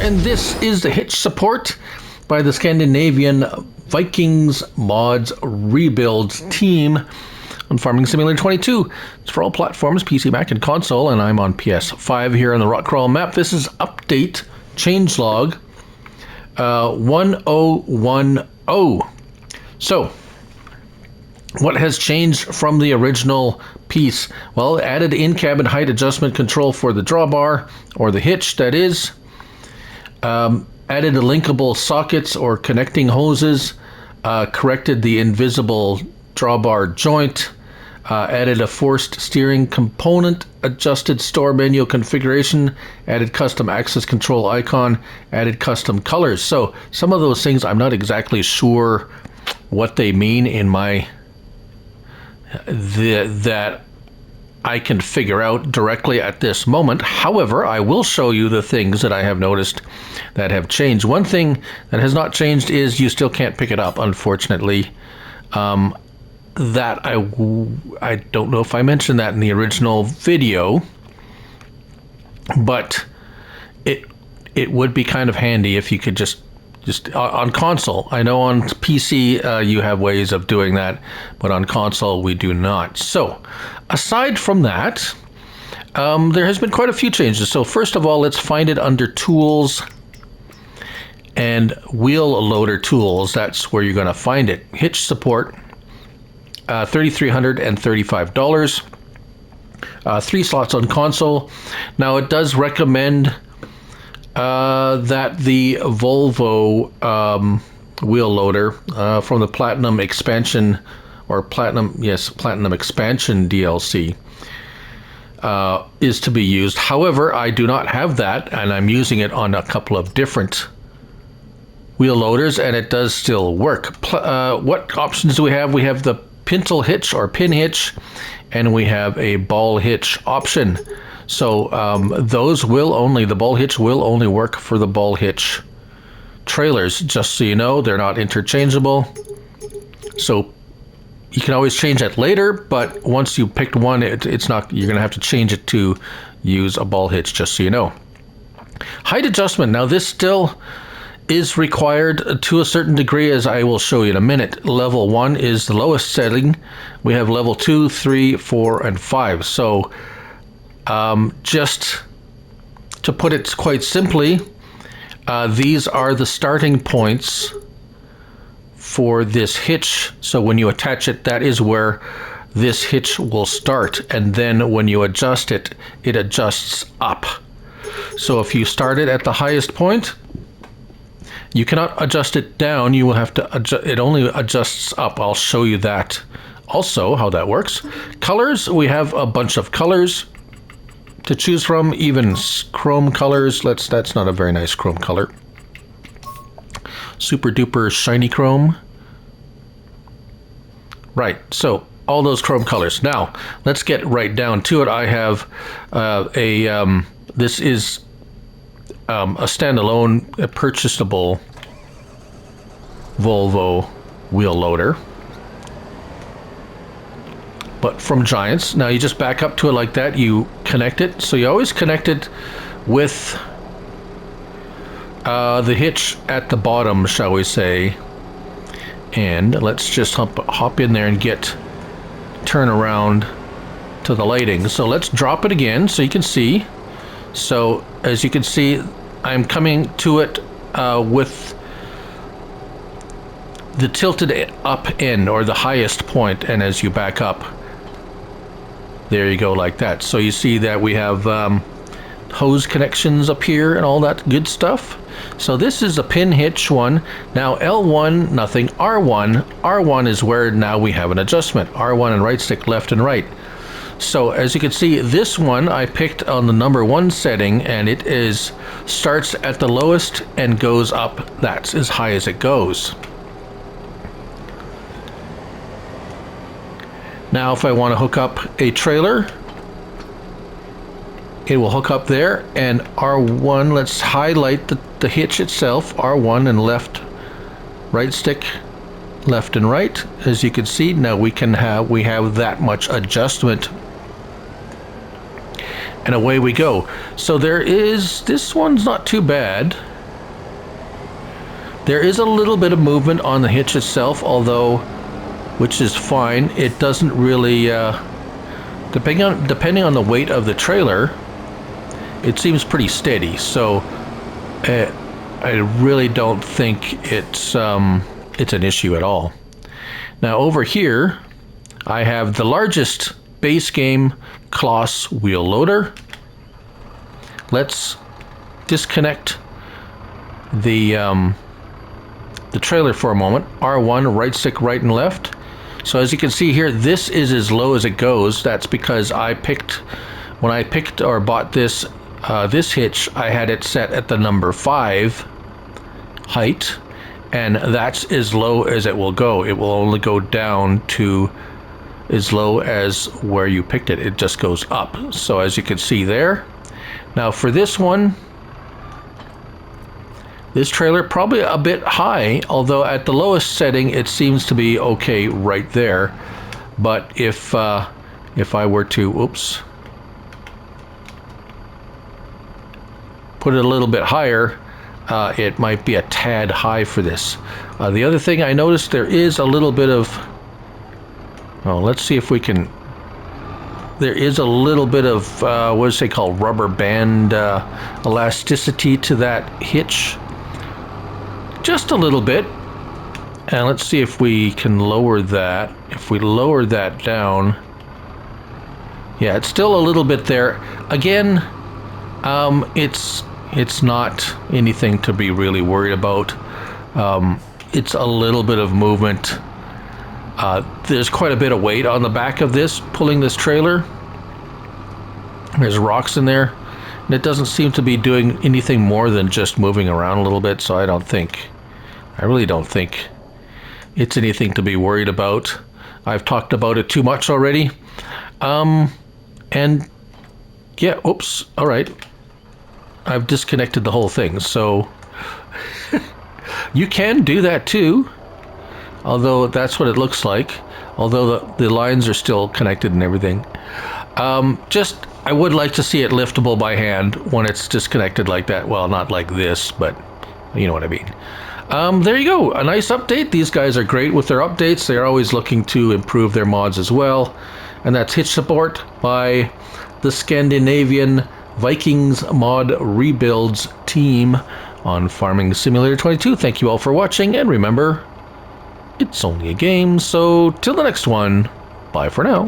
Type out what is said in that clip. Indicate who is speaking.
Speaker 1: and this is the Hitch Support by the Scandinavian Vikings Mods Rebuild team on Farming Simulator 22. It's for all platforms, PC, Mac, and console, and I'm on PS5 here on the rock crawl map. This is update changelog 1010. So, what has changed from the original piece? Well, added in-cabin height adjustment control for the drawbar, or the hitch, that is. Added the linkable sockets or connecting hoses. Corrected the invisible drawbar joint. Added a forced steering component, adjusted store menu configuration, added custom access control icon, added custom colors. So some of those things I'm not exactly sure what they mean in my that I can figure out directly at this moment. However, I will show you the things that I have noticed that have changed. One thing that has not changed is you still can't pick it up, unfortunately. That I don't know if I mentioned that in the original video, but it would be kind of handy if you could just on console. I know on PC you have ways of doing that, but on console we do not. So aside from that, there has been quite a few changes. So first of all, let's find it under Tools and Wheel Loader Tools. That's where you're going to find it. Hitch Support, $3,335. 3 slots on console. Now it does recommend that the Volvo wheel loader from the Platinum Expansion, or Platinum Expansion DLC is to be used. However, I do not have that, and I'm using it on a couple of different wheel loaders, and it does still work. What options do we have? We have the pintle hitch or pin hitch, and we have a ball hitch option. So those will only, the ball hitch will only work for the ball hitch trailers. Just so you know, they're not interchangeable. So you can always change that later, but once you picked one, it's not, you're gonna have to change it to use a ball hitch, just so you know. Height adjustment, now this still is required to a certain degree, as I will show you in a minute. Level 1 is the lowest setting. We have level 2, 3, 4, and 5. So just to put it quite simply, these are the starting points for this hitch. So when you attach it, that is where this hitch will start. And then when you adjust it, it adjusts up. So if you start it at the highest point, you cannot adjust it down. You will have to adjust, it only adjusts up. I'll show you that also, how that works. Colors, we have a bunch of colors to choose from, even chrome colors. That's not a very nice chrome color. Super duper shiny chrome. Right, so all those chrome colors. Now, let's get right down to it. I have this is a standalone, purchasable Volvo wheel loader, but from Giants. Now you just back up to it like that, you connect it. So you always connect it with the hitch at the bottom, shall we say. And let's just hop in there and turn around to the lighting. So let's drop it again so you can see. So as you can see, I'm coming to it with the tilted up end, or the highest point, and as you back up, there you go, like that. So you see that we have hose connections up here and all that good stuff. So this is a pin hitch one. Now L1, nothing. R1 is where now we have an adjustment. R1 and right stick, left and right. So as you can see, this one I picked on the number 1 setting, and it starts at the lowest and goes up. That's as high as it goes. Now if I want to hook up a trailer, it will hook up there, and R1, let's highlight the hitch itself, R1 and right stick, left and right. As you can see, now we have that much adjustment, and away we go. So this one's not too bad. There is a little bit of movement on the hitch itself, although, which is fine. It doesn't really, depending on the weight of the trailer, it seems pretty steady. So I really don't think it's an issue at all. Now over here, I have the largest base game Kloss wheel loader. Let's disconnect the trailer for a moment. R1, right stick, right and left. So as you can see here, this is as low as it goes. That's because when I picked or bought this hitch, I had it set at the number 5 height, and that's as low as it will go. It will only go down to as low as where you picked it. It just goes up. So as you can see there. Now for this one, this trailer probably a bit high, although at the lowest setting it seems to be okay right there. But if I were to, put it a little bit higher, it might be a tad high for this. The other thing I noticed, there is a little bit of, let's see if we can, there is a little bit of, what is it called, rubber band elasticity to that hitch. Just a little bit. And let's see if we can lower that. If we lower that down, yeah, it's still a little bit there. Again, it's not anything to be really worried about. It's a little bit of movement. There's quite a bit of weight on the back of this, pulling this trailer. There's rocks in there, and it doesn't seem to be doing anything more than just moving around a little bit, so I really don't think it's anything to be worried about. I've talked about it too much already. And yeah, oops, all right. I've disconnected the whole thing, so you can do that too, although that's what it looks like, although the lines are still connected and everything. I would like to see it liftable by hand when it's disconnected like that. Well, not like this, but you know what I mean. There you go, a nice update. These guys are great with their updates. They're always looking to improve their mods as well. And that's Hitch Support by the Scandinavian Vikings Mod Rebuilds team on Farming Simulator 22. Thank you all for watching, and remember, it's only a game, so till the next one, bye for now.